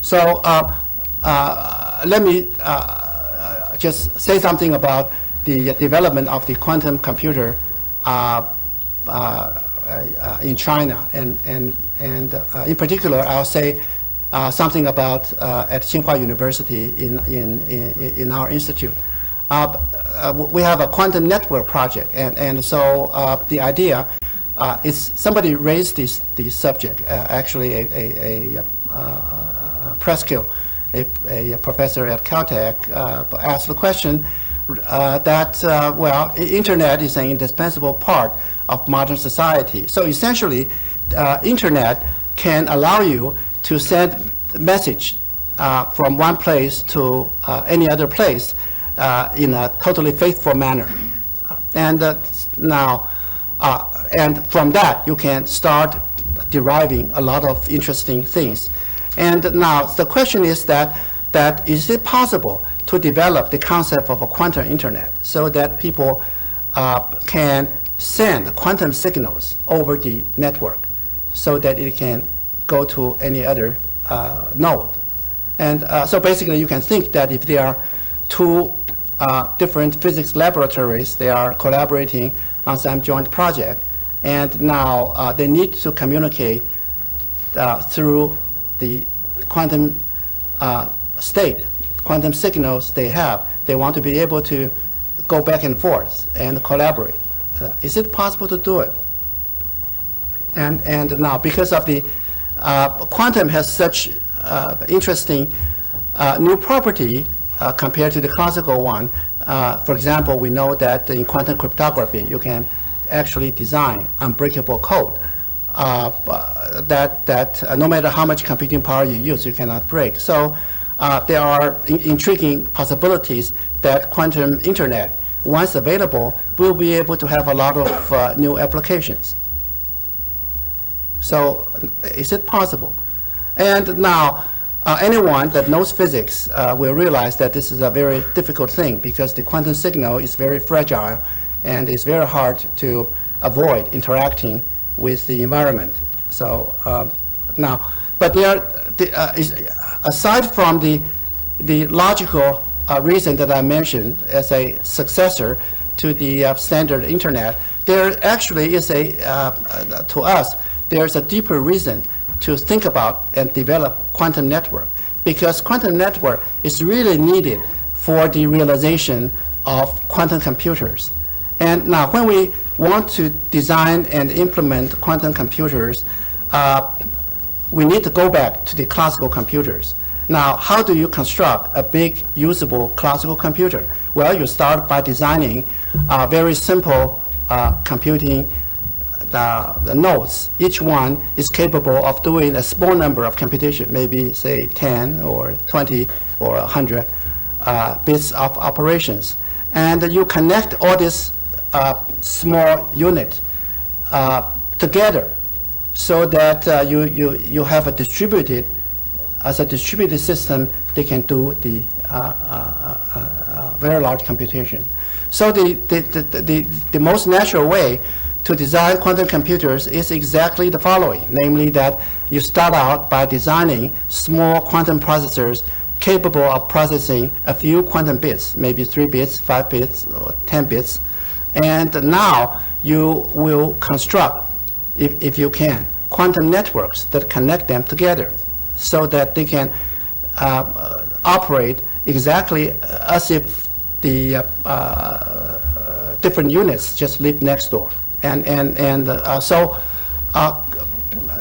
So let me just say something about the development of the quantum computer in China, and in particular, I'll say something about at Tsinghua University in our institute. We have a quantum network project, and so the idea is somebody raised this subject. Actually, a Preskill, a professor at Caltech, asked the question that well, internet is an indispensable part of modern society. So essentially, internet can allow you to send message from one place to any other place in a totally faithful manner. And now, and from that, you can start deriving a lot of interesting things. And now the question is that is it possible to develop the concept of a quantum internet so that people can send quantum signals over the network so that it can go to any other node. And so basically you can think that if there are two different physics laboratories, they are collaborating on some joint project, and now they need to communicate through the quantum state, quantum signals they have. They want to be able to go back and forth and collaborate. Is it possible to do it? And now, because of the quantum has such interesting new property compared to the classical one. For example, we know that in quantum cryptography, you can actually design unbreakable code that no matter how much computing power you use, you cannot break. So there are intriguing possibilities that quantum internet, once available, will be able to have a lot of new applications. So is it possible? And now, anyone that knows physics will realize that this is a very difficult thing because the quantum signal is very fragile and it's very hard to avoid interacting with the environment. So now, but there are, aside from the logical reason that I mentioned as a successor to the standard internet, there actually is to us, there's a deeper reason to think about and develop quantum network, because quantum network is really needed for the realization of quantum computers. And now when we want to design and implement quantum computers, we need to go back to the classical computers. Now, how do you construct a big, usable classical computer? Well, you start by designing very simple computing the nodes. Each one is capable of doing a small number of computation, maybe say 10 or 20 or 100 bits of operations. And you connect all these small units together so that you have a distributed, as a distributed system, they can do the very large computation. So the most natural way to design quantum computers is exactly the following, namely that you start out by designing small quantum processors capable of processing a few quantum bits, maybe 3 bits, 5 bits, or 10 bits. And now you will construct, if you can, quantum networks that connect them together so that they can operate exactly as if the different units just live next door. So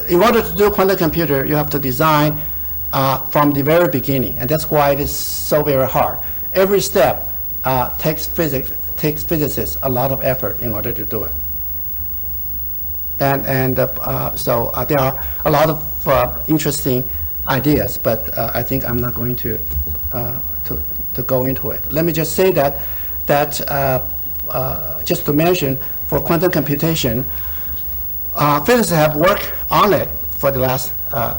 in order to do a quantum computer, you have to design from the very beginning, and that's why it is so very hard. Every step takes physicists a lot of effort in order to do it. So there are a lot of interesting ideas, but I think I'm not going to go into it. Let me just say that just to mention, for quantum computation, physicists have worked on it for the last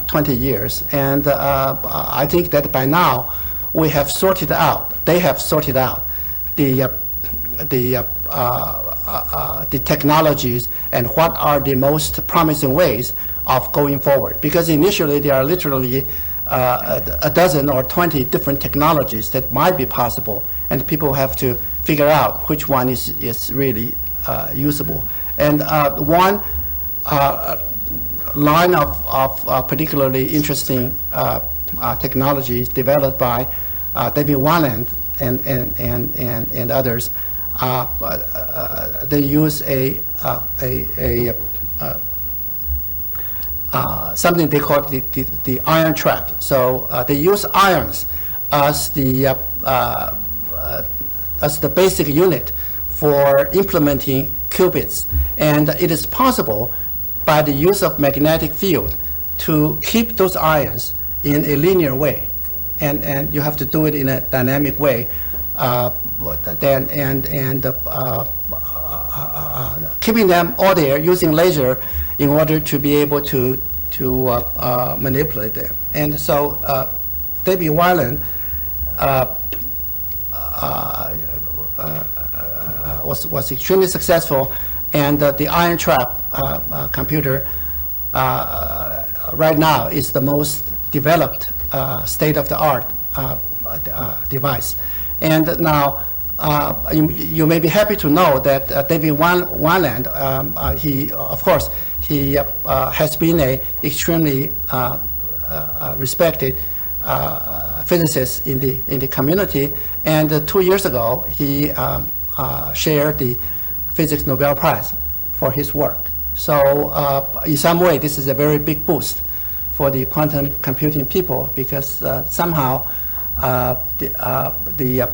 20 years, and I think that by now we have sorted out, they have sorted out the the technologies and what are the most promising ways of going forward. Because initially there are literally a dozen or 20 different technologies that might be possible, and people have to figure out which one is really usable. And one line of particularly interesting technologies developed by David Walland and others. They use something they call the ion trap. So they use ions as the basic unit for implementing qubits, and it is possible by the use of magnetic field to keep those ions in a linear way, and you have to do it in a dynamic way. Keeping them all there using laser in order to be able to manipulate them. And so David Weiland was extremely successful, and the ion trap computer right now is the most developed state-of-the-art device. And now you may be happy to know that David Weiland, he has been an extremely respected physicist in the community, and 2 years ago he shared the Physics Nobel Prize for his work. So in some way this is a very big boost for the quantum computing people, because somehow the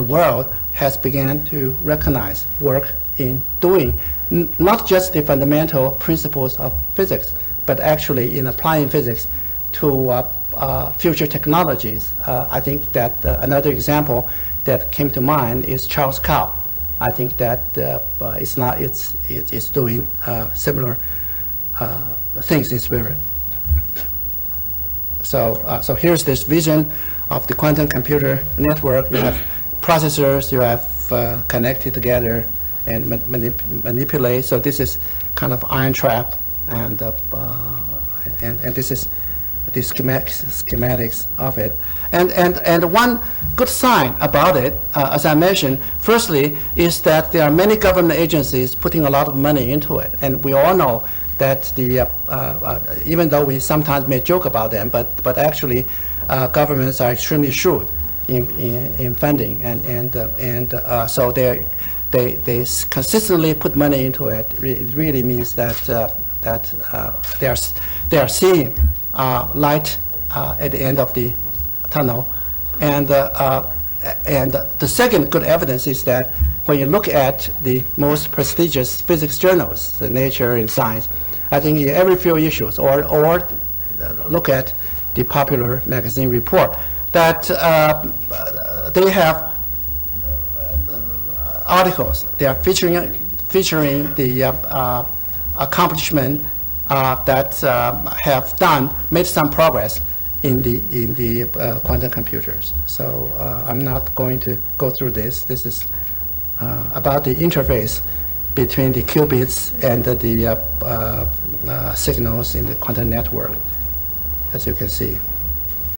world has begun to recognize work in doing not just the fundamental principles of physics, but actually in applying physics to future technologies. I think that another example that came to mind is Charles Kao. I think that it's doing similar things in spirit. So here's this vision of the quantum computer network. You have processors, you have connected together and manipulate. So this is kind of ion trap, and this is the schematics of it. And one good sign about it, as I mentioned, firstly, is that there are many government agencies putting a lot of money into it, and we all know that even though we sometimes may joke about them, but actually governments are extremely shrewd in funding, and so they consistently put money into it. It really means that they are seeing light at the end of the tunnel, and the second good evidence is that when you look at the most prestigious physics journals, Nature and Science, I think in every few issues, or look at the popular magazine report, that they have articles. They are featuring the accomplishment that have made some progress in the quantum computers. So I'm not going to go through this. This is about the interface between the qubits and the signals in the quantum network, as you can see.